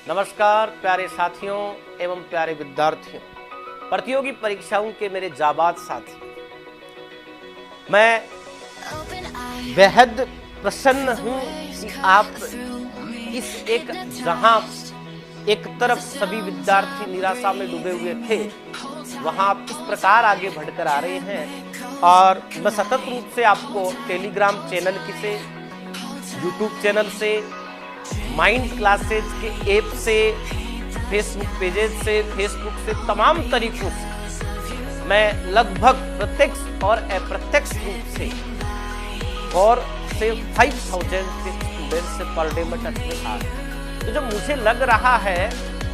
नमस्कार प्यारे साथियों एवं प्यारे विद्यार्थियों, प्रतियोगी परीक्षाओं के मेरे जाबाज साथी, मैं बेहद प्रसन्न हूं कि आप इस जहां एक तरफ सभी विद्यार्थी निराशा में डूबे हुए थे, वहां आप इस प्रकार आगे बढ़कर आ रहे हैं। और मैं सतत रूप से आपको टेलीग्राम चैनल से, यूट्यूब चैनल से, माइंड क्लासेज के ऐप से, फेसबुक पेजेज से, फेसबुक से, तमाम तरीकों से मैं लगभग प्रत्यक्ष और अप्रत्यक्ष रूप से और से 5000 स्टूडेंट से पर डे में टच में आ रहा हूं। तो जब मुझे लग रहा है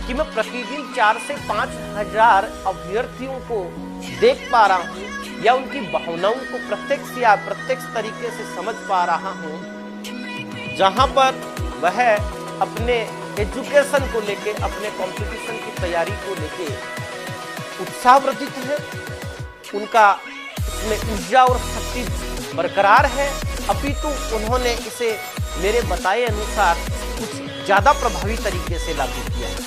कि मैं प्रतिदिन 4 से 5,000 अभ्यर्थियों को देख पा रहा हूं या उनकी भावनाओं को प्रत्यक्ष या अप्रत्यक्ष तरीके से समझ पा रहा हूं, जहां पर वह अपने एजुकेशन को लेके, अपने कंपटीशन की तैयारी को लेके उत्साहवर्धित है, उनका इसमें ऊर्जा और शक्ति बरकरार है, अपितु उन्होंने इसे मेरे बताए अनुसार कुछ ज़्यादा प्रभावी तरीके से लागू किया है।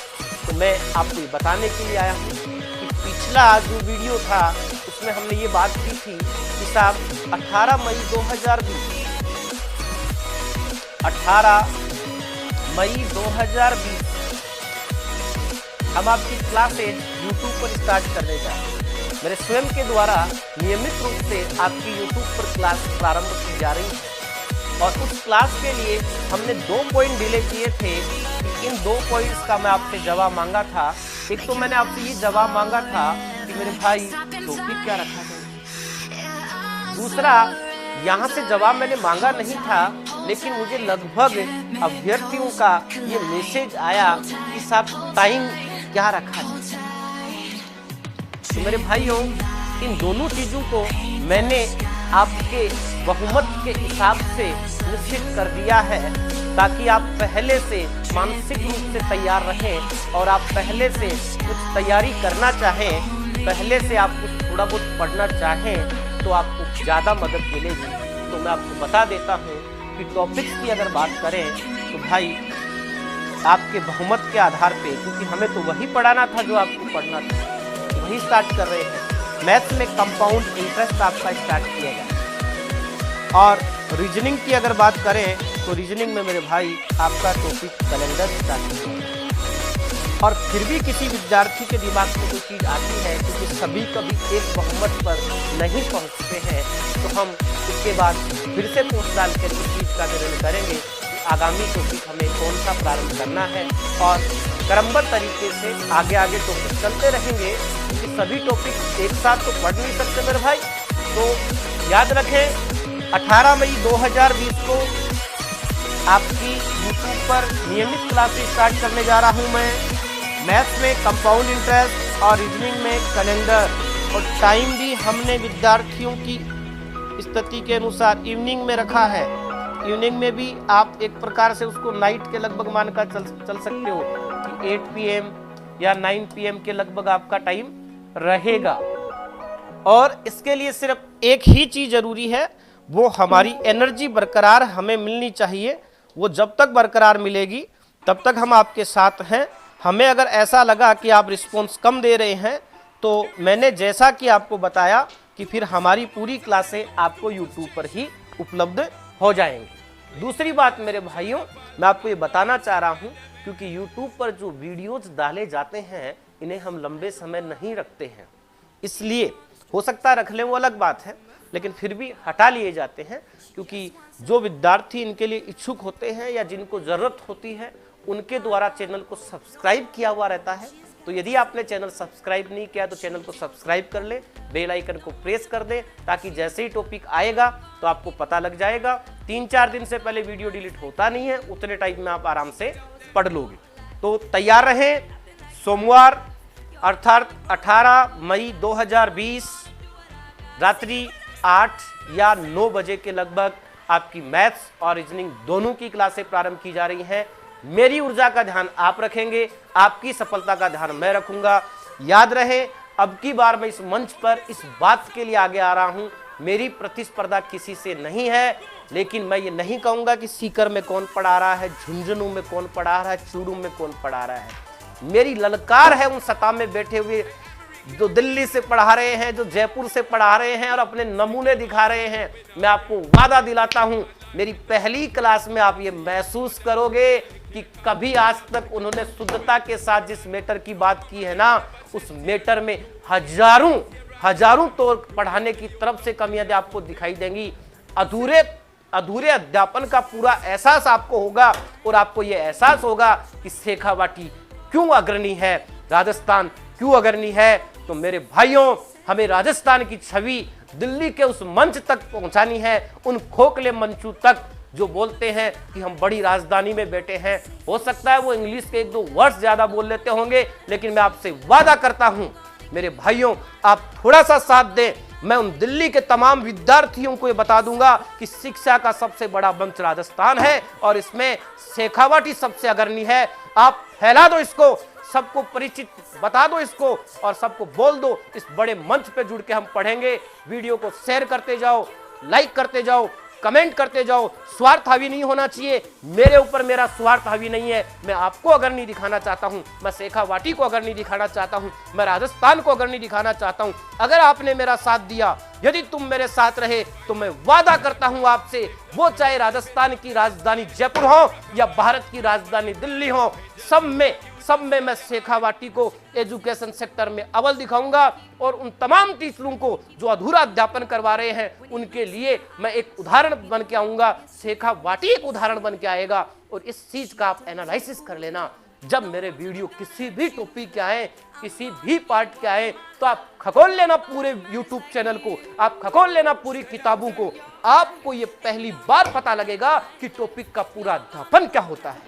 तो मैं आपको ये बताने के लिए आया हूँ कि पिछला जो वीडियो था उसमें हमने ये बात की थी कि साहब 18 मई 2020 हम आपकी क्लासेज YouTube पर स्टार्ट करने जा रहे हैं। मेरे स्वयं के द्वारा नियमित रूप से आपकी YouTube पर क्लास प्रारंभ की जा रही है और उस क्लास के लिए हमने 2 पॉइंट डिले किए थे। इन 2 पॉइंट्स का मैं आपसे जवाब मांगा था। एक तो मैंने आपसे ये जवाब मांगा था कि मेरे भाई टॉपिक क्या रखा जाए। दूसरा, यहाँ से जवाब मैंने मांगा नहीं था, लेकिन मुझे लगभग अभ्यर्थियों का ये मैसेज आया कि साहब टाइम क्या रखा जाए। तो मेरे भाइयों, इन दोनों चीजों को मैंने आपके बहुमत के हिसाब से निश्चित कर दिया है, ताकि आप पहले से मानसिक रूप से तैयार रहें और आप पहले से कुछ तैयारी करना चाहें, पहले से आप कुछ थोड़ा बहुत पढ़ना चाहें तो आपको ज़्यादा मदद मिलेगी। तो मैं आपको बता देता हूँ कि टॉपिक्स की अगर बात करें तो भाई आपके बहुमत के आधार पे, क्योंकि हमें तो वही पढ़ाना था जो आपको पढ़ना था, वही स्टार्ट कर रहे हैं। मैथ्स में कंपाउंड इंटरेस्ट आपका स्टार्ट किया गया और रीजनिंग की अगर बात करें तो रीजनिंग में मेरे भाई आपका टॉपिक कैलेंडर स्टार्ट किया गया। और फिर भी किसी विद्यार्थी के दिमाग में कोई चीज़ आती है, क्योंकि सभी कभी एक बहुमत पर नहीं पहुंचते हैं, तो हम उसके बाद फिर से पूछ डाल कर इस चीज़ का निर्णय करेंगे कि आगामी टॉपिक हमें कौन सा प्रारंभ करना है और क्रमबद्ध तरीके से आगे आगे टॉपिक चलते रहेंगे, क्योंकि सभी टॉपिक एक साथ तो पढ़ नहीं सकते मेरे भाई। तो याद रखें 18 मई 2020 को आपकी यूट्यूब पर नियमित क्लासेस स्टार्ट करने जा रहा हूँ मैं। मैथ्स में कंपाउंड इंटरेस्ट और रीजनिंग में कैलेंडर, और टाइम भी हमने विद्यार्थियों की स्थिति के अनुसार इवनिंग में रखा है। इवनिंग में भी आप एक प्रकार से उसको नाइट के लगभग मानकर चल सकते हो कि 8 PM या 9 PM के लगभग आपका टाइम रहेगा। और इसके लिए सिर्फ एक ही चीज़ जरूरी है, वो हमारी एनर्जी बरकरार हमें मिलनी चाहिए। वो जब तक बरकरार मिलेगी तब तक हम आपके साथ हैं। हमें अगर ऐसा लगा कि आप रिस्पॉन्स कम दे रहे हैं, तो मैंने जैसा कि आपको बताया कि फिर हमारी पूरी क्लासें आपको YouTube पर ही उपलब्ध हो जाएंगी। दूसरी बात मेरे भाइयों, मैं आपको ये बताना चाह रहा हूँ, क्योंकि YouTube पर जो वीडियोज़ डाले जाते हैं इन्हें हम लंबे समय नहीं रखते हैं, इसलिए हो सकता है रख लें वो अलग बात है, लेकिन फिर भी हटा लिए जाते हैं, क्योंकि जो विद्यार्थी इनके लिए इच्छुक होते हैं या जिनको ज़रूरत होती है उनके द्वारा चैनल को सब्सक्राइब किया हुआ रहता है। तो यदि आपने चैनल सब्सक्राइब नहीं किया तो चैनल को सब्सक्राइब कर ले, बेल आइकन को प्रेस कर दें, ताकि जैसे ही टॉपिक आएगा तो आपको पता लग जाएगा। 3-4 दिन से पहले वीडियो डिलीट होता नहीं है, उतने टाइम में आप आराम से पढ़ लोगे। तो तैयार रहें। सोमवार अर्थात 18 मई 2020 रात्रि 8 या 9 बजे के लगभग आपकी मैथ्स और रीजनिंग दोनों की क्लासें प्रारंभ की जा रही हैं। मेरी ऊर्जा का ध्यान आप रखेंगे, आपकी सफलता का ध्यान मैं रखूंगा। याद रहे, अब की बार मैं इस मंच पर इस बात के लिए आगे आ रहा हूं, मेरी प्रतिस्पर्धा किसी से नहीं है, लेकिन मैं ये नहीं कहूंगा कि सीकर में कौन पढ़ा रहा है, झुंझुनू में कौन पढ़ा रहा है, चूरू में कौन पढ़ा रहा है। मेरी ललकार है उन सतह में बैठे हुए जो दिल्ली से पढ़ा रहे हैं, जो जयपुर से पढ़ा रहे हैं और अपने नमूने दिखा रहे हैं। मैं आपको वादा दिलाता हूं, मेरी पहली क्लास में आप ये महसूस करोगे कि कभी आज तक उन्होंने शुद्धता के साथ जिस मेटर की बात की है ना, उस मेटर में हजारों तो पढ़ाने की तरफ से कमियां आपको दिखाई देंगी। अधूरे अध्यापन का पूरा एहसास आपको होगा और आपको यह एहसास होगा कि शेखावाटी क्यों अग्रणी है, राजस्थान क्यों अग्रणी है। तो मेरे भाइयों, हमें राजस्थान की छवि दिल्ली के उस मंच तक पहुंचानी है, उन खोखले मंचों तक जो बोलते हैं कि हम बड़ी राजधानी में बैठे हैं। हो सकता है वो इंग्लिश के 1-2 वर्ड्स ज्यादा बोल लेते होंगे, लेकिन मैं आपसे वादा करता हूं मेरे भाइयों, आप थोड़ा सा साथ दें। मैं उन दिल्ली के तमाम विद्यार्थियों को ये बता दूंगा कि शिक्षा का सबसे बड़ा मंच राजस्थान है और इसमें शेखावाटी सबसे अग्रणी है। आप फैला दो इसको, सबको परिचित बता दो इसको और सबको बोल दो। इस बड़े मंच पे जुड़ के हम पढ़ेंगे। वीडियो को शेयर करते जाओ, लाइक करते जाओ, कमेंट करते जाओ। स्वार्थ हावी नहीं होना चाहिए, मेरे ऊपर मेरा स्वार्थ हावी नहीं है। मैं आपको अग्रणी दिखाना चाहता हूं, मैं शेखावाटी को अग्रणी दिखाना चाहता हूं, मैं राजस्थान को अग्रणी दिखाना चाहता हूं। अगर आपने मेरा साथ दिया, यदि तुम मेरे साथ रहे, तो मैं वादा करता हूं आपसे, वो चाहे राजस्थान की राजधानी जयपुर हो या भारत की राजधानी दिल्ली हो, सब में मैं शेखावाटी को एजुकेशन सेक्टर में अव्वल दिखाऊंगा। और उन तमाम टीचरों को जो अधूरा अध्यापन करवा रहे हैं, उनके लिए मैं एक उदाहरण बन के आऊंगा। शेखावाटी एक उदाहरण बन के आएगा। और इस चीज का आप एनालिसिस कर लेना। जब मेरे वीडियो किसी भी टॉपिक के आए, किसी भी पार्ट के आए, तो आप खगोल लेना पूरे YouTube चैनल को, आप खगोल लेना पूरी किताबों को। आपको ये पहली बार पता लगेगा कि टॉपिक का पूरा अध्यापन क्या होता है।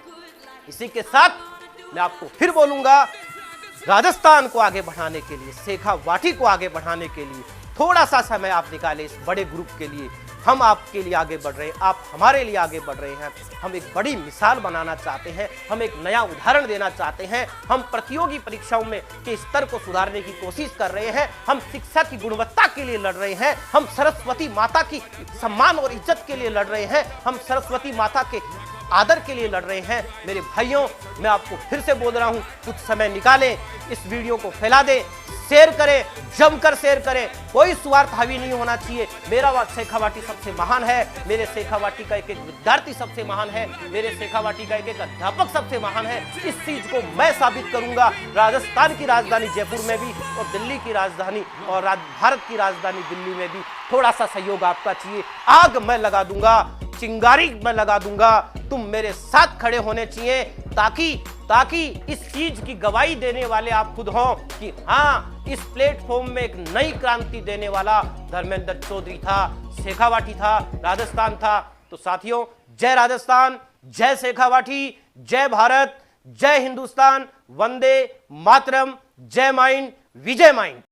इसी के साथ मैं आपको फिर बोलूंगा, राजस्थान को आगे बढ़ाने के लिए, शेखावाटी को आगे बढ़ाने के लिए थोड़ा सा समय आप निकालें। इस बड़े ग्रुप के लिए हम आपके लिए आगे बढ़ रहे हैं, आप हमारे लिए आगे बढ़ रहे हैं। हम एक बड़ी मिसाल बनाना चाहते हैं, हम एक नया उदाहरण देना चाहते हैं। हम प्रतियोगी परीक्षाओं में के स्तर को सुधारने की कोशिश कर रहे हैं। हम शिक्षा की गुणवत्ता के लिए लड़ रहे हैं। हम सरस्वती माता की सम्मान और इज्जत के लिए लड़ रहे हैं। हम सरस्वती माता के आदर के लिए लड़ रहे हैं। मेरे भाइयों, मैं आपको फिर से बोल रहा हूं, कुछ समय निकालें, इस वीडियो को फैला दें, शेयर करें, जमकर शेयर करें। कोई स्वार्थ हावी नहीं होना चाहिए। मेरा शेखावाटी सबसे महान है, मेरे शेखावाटी का एक विद्यार्थी सबसे महान है, मेरे शेखावाटी का एक अध्यापक सबसे महान है। इस चीज को मैं साबित करूंगा राजस्थान की राजधानी जयपुर में भी और दिल्ली की राजधानी और भारत की राजधानी दिल्ली में भी। थोड़ा सा सहयोग आपका चाहिए। आग मैं लगा दूंगा, चिंगारी मैं लगा दूंगा, तुम मेरे साथ खड़े होने चाहिए ताकि इस चीज की गवाही देने वाले आप खुद हो कि हाँ, इस प्लेटफॉर्म में एक नई क्रांति देने वाला धर्मेंद्र चौधरी था, शेखावाटी था, राजस्थान था। तो साथियों, जय राजस्थान, जय शेखावाटी, जय भारत, जय हिंदुस्तान, वंदे मातरम, जय माइंड, विजय माइंड।